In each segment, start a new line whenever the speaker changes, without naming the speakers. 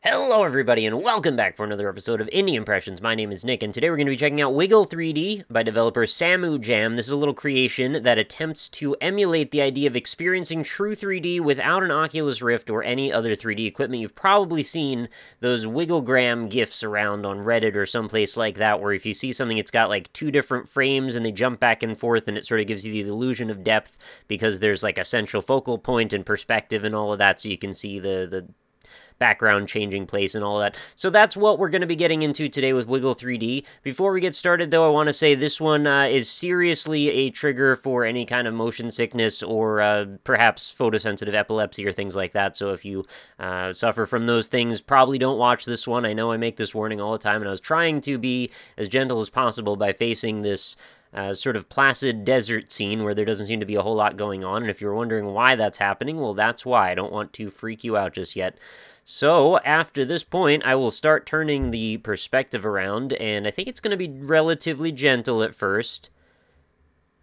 Hello everybody and welcome back for another episode of Indie Impressions. My name is Nick and today we're going to be checking out Wiggle 3D by developer Samu Jam. This is a little creation that attempts to emulate the idea of experiencing true 3D without an Oculus Rift or any other 3D equipment. You've probably seen those Wigglegram GIFs around on Reddit or someplace like that where if you see something it's got like two different frames and they jump back and forth and it sort of gives you the illusion of depth because there's like a central focal point and perspective and all of that so you can see the background changing place and all of that. So that's what we're going to be getting into today with Wiggle 3D. Before we get started, though, I want to say this one is seriously a trigger for any kind of motion sickness or perhaps photosensitive epilepsy or things like that. So if you suffer from those things, probably don't watch this one. I know I make this warning all the time, and I was trying to be as gentle as possible by facing this sort of placid desert scene where there doesn't seem to be a whole lot going on. And if you're wondering why that's happening, well, that's why. I don't want to freak you out just yet. So, after this point, I will start turning the perspective around, and I think it's going to be relatively gentle at first.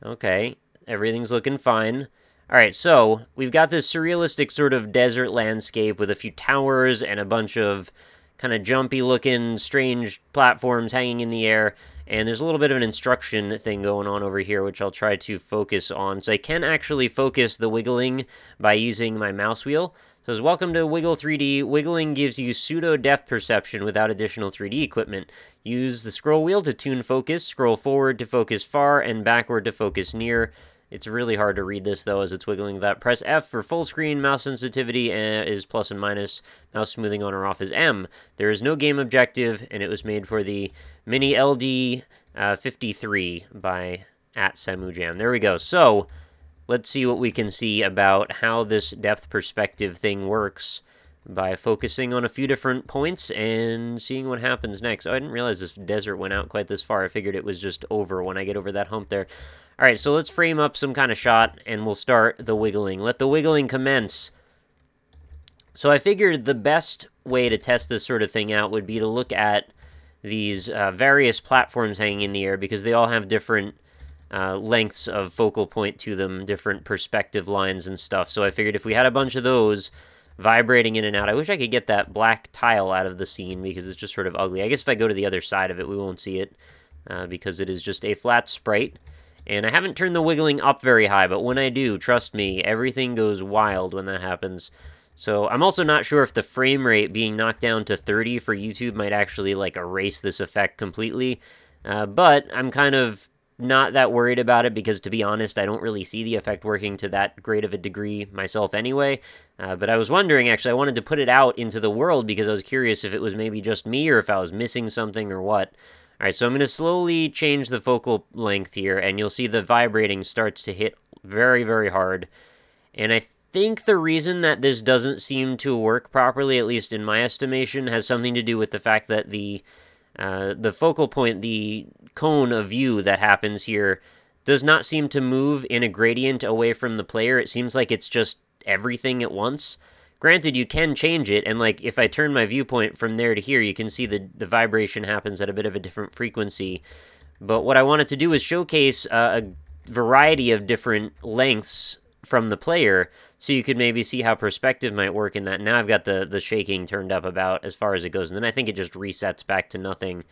Okay, everything's looking fine. Alright, so, we've got this surrealistic sort of desert landscape with a few towers and a bunch of kind of jumpy-looking, strange platforms hanging in the air, and there's a little bit of an instruction thing going on over here, which I'll try to focus on. So I can actually focus the wiggling by using my mouse wheel. So it's welcome to Wiggle 3D. Wiggling gives you pseudo-depth perception without additional 3D equipment. Use the scroll wheel to tune focus, scroll forward to focus far, and backward to focus near. It's really hard to read this, though, as it's wiggling that. Press F for full screen. Mouse sensitivity is plus and minus. Mouse smoothing on or off is M. There is no game objective, and it was made for the Mini LD 53 by @SamuJam. There we go. So, let's see what we can see about how this depth perspective thing works by focusing on a few different points and seeing what happens next. Oh, I didn't realize this desert went out quite this far. I figured it was just over when I get over that hump there. Alright, so let's frame up some kind of shot, and we'll start the wiggling. Let the wiggling commence. So I figured the best way to test this sort of thing out would be to look at these various platforms hanging in the air, because they all have different lengths of focal point to them, different perspective lines and stuff. So I figured if we had a bunch of those vibrating in and out, I wish I could get that black tile out of the scene because it's just sort of ugly. I guess if I go to the other side of it, we won't see it because it is just a flat sprite. And I haven't turned the wiggling up very high, but when I do, trust me, everything goes wild when that happens. So I'm also not sure if the frame rate being knocked down to 30 for YouTube might actually like erase this effect completely. But I'm kind of not that worried about it because, to be honest, I don't really see the effect working to that great of a degree myself anyway. But I was wondering, actually, I wanted to put it out into the world because I was curious if it was maybe just me or if I was missing something or what. Alright, so I'm going to slowly change the focal length here, and you'll see the vibrating starts to hit very, very hard. And I think the reason that this doesn't seem to work properly, at least in my estimation, has something to do with the fact that the focal point, the cone of view that happens here, does not seem to move in a gradient away from the player. It seems like it's just everything at once. Granted, you can change it, and like if I turn my viewpoint from there to here, you can see the vibration happens at a bit of a different frequency. But what I wanted to do is showcase a variety of different lengths from the player, so you could maybe see how perspective might work in that. Now I've got the shaking turned up about as far as it goes, and then I think it just resets back to nothing,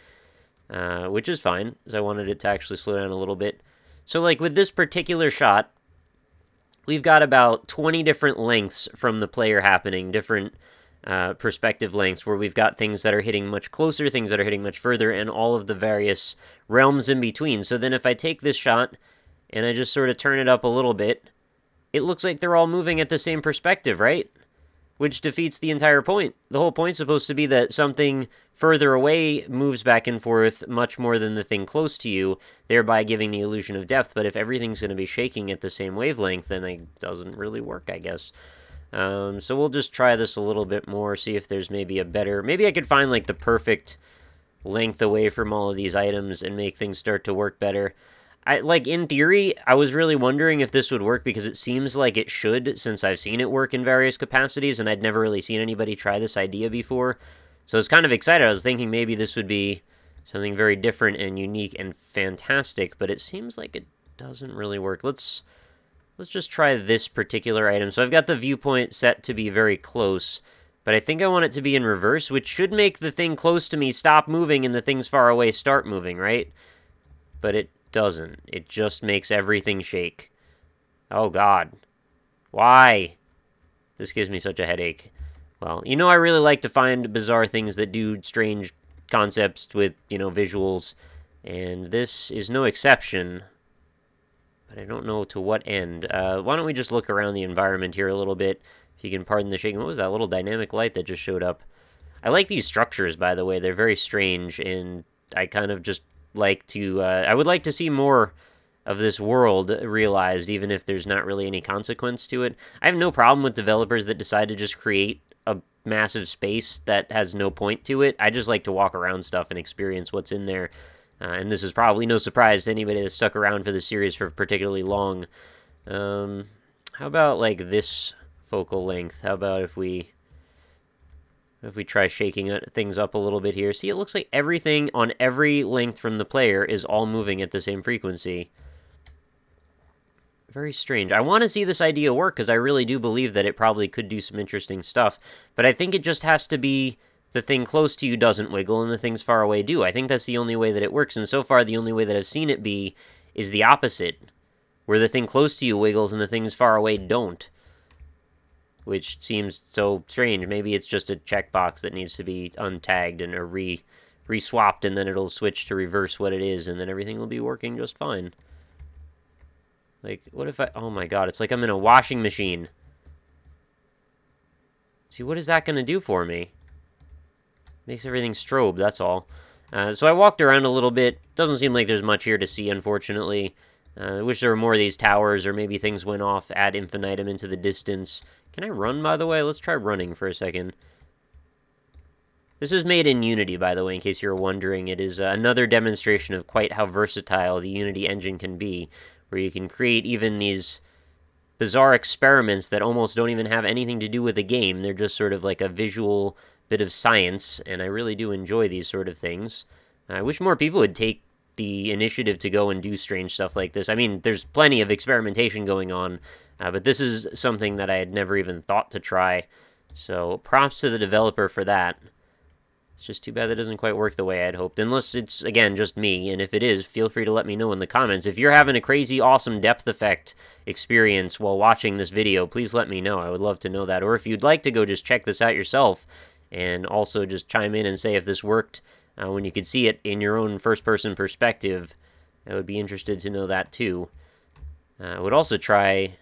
which is fine, because I wanted it to actually slow down a little bit. So like with this particular shot, we've got about 20 different lengths from the player happening, different perspective lengths, where we've got things that are hitting much closer, things that are hitting much further, and all of the various realms in between. So then if I take this shot, and I just sort of turn it up a little bit, it looks like they're all moving at the same perspective, right? Which defeats the entire point. The whole point's supposed to be that something further away moves back and forth much more than the thing close to you, thereby giving the illusion of depth. But if everything's going to be shaking at the same wavelength, then it doesn't really work, I guess. So we'll just try this a little bit more, see if there's maybe a better... Maybe I could find like the perfect length away from all of these items and make things start to work better. Like, in theory, I was really wondering if this would work because it seems like it should, since I've seen it work in various capacities, and I'd never really seen anybody try this idea before. So I was kind of excited. I was thinking maybe this would be something very different and unique and fantastic, but it seems like it doesn't really work. Let's just try this particular item. So I've got the viewpoint set to be very close, But I think I want it to be in reverse, which should make the thing close to me stop moving and the things far away start moving, right? But it doesn't. It just makes everything shake. Oh, God. Why? This gives me such a headache. Well, you know I really like to find bizarre things that do strange concepts with, you know, visuals. And this is no exception. But I don't know to what end. Why don't we just look around the environment here a little bit. If you can pardon the shaking. What was that little dynamic light that just showed up? I like these structures, by the way. They're very strange, and I kind of just like to... I would like to see more of this world realized, even if there's not really any consequence to it. I have no problem with developers that decide to just create a massive space that has no point to it. I just like to walk around stuff and experience what's in there. And this is probably no surprise to anybody that stuck around for the series for particularly long. How about, like, this focal length? How about if we try shaking things up a little bit here? See, it looks like everything on every length from the player is all moving at the same frequency. Very strange. I want to see this idea work, because I really do believe that it probably could do some interesting stuff. But I think it just has to be the thing close to you doesn't wiggle, and the things far away do. I think that's the only way that it works, and so far the only way that I've seen it be is the opposite, where the thing close to you wiggles and the things far away don't. Which seems so strange. Maybe it's just a checkbox that needs to be untagged and re-swapped, and then it'll switch to reverse what it is, and then everything will be working just fine. Like, what if I... Oh my god, it's like I'm in a washing machine. See, what is that going to do for me? Makes everything strobe, that's all. So I walked around a little bit. Doesn't seem like there's much here to see, unfortunately. I wish there were more of these towers, or maybe things went off ad infinitum into the distance. Can I run, by the way? Let's try running for a second. This is made in Unity, by the way, in case you're wondering. It is another demonstration of quite how versatile the Unity engine can be, where you can create even these bizarre experiments that almost don't even have anything to do with the game. They're just sort of like a visual bit of science, and I really do enjoy these sort of things. I wish more people would take the initiative to go and do strange stuff like this. I mean, there's plenty of experimentation going on, but this is something that I had never even thought to try. So props to the developer for that. It's just too bad that doesn't quite work the way I'd hoped. Unless it's, again, just me, and if it is, feel free to let me know in the comments. If you're having a crazy, awesome depth effect experience while watching this video, please let me know. I would love to know that. Or if you'd like to go just check this out yourself, and also just chime in and say if this worked when you could see it in your own first-person perspective, I would be interested to know that too. I would also try,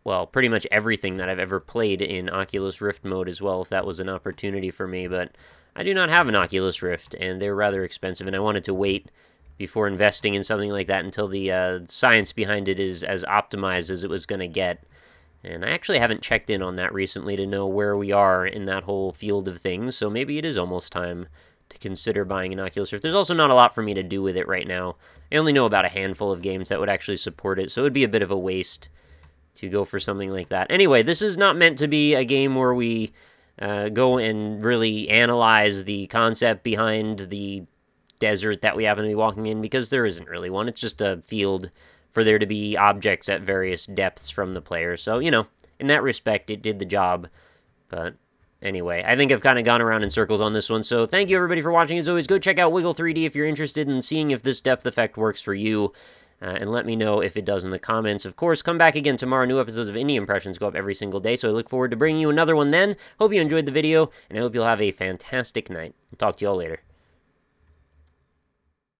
well, pretty much everything that I've ever played in Oculus Rift mode as well, if that was an opportunity for me, but I do not have an Oculus Rift, and they're rather expensive, and I wanted to wait before investing in something like that until the science behind it is as optimized as it was going to get. And I actually haven't checked in on that recently to know where we are in that whole field of things, so maybe it is almost time to consider buying an Oculus Rift. There's also not a lot for me to do with it right now. I only know about a handful of games that would actually support it, so it would be a bit of a waste to go for something like that. Anyway, this is not meant to be a game where we go and really analyze the concept behind the desert that we happen to be walking in, because there isn't really one. It's just a field for there to be objects at various depths from the player. So, you know, in that respect, it did the job. But anyway, I think I've kind of gone around in circles on this one. So thank you, everybody, for watching. As always, go check out Wiggle 3D if you're interested in seeing if this depth effect works for you. And let me know if it does in the comments. Of course, come back again tomorrow. New episodes of Indie Impressions go up every single day, so I look forward to bringing you another one then. Hope you enjoyed the video, and I hope you'll have a fantastic night. I'll talk to you all later.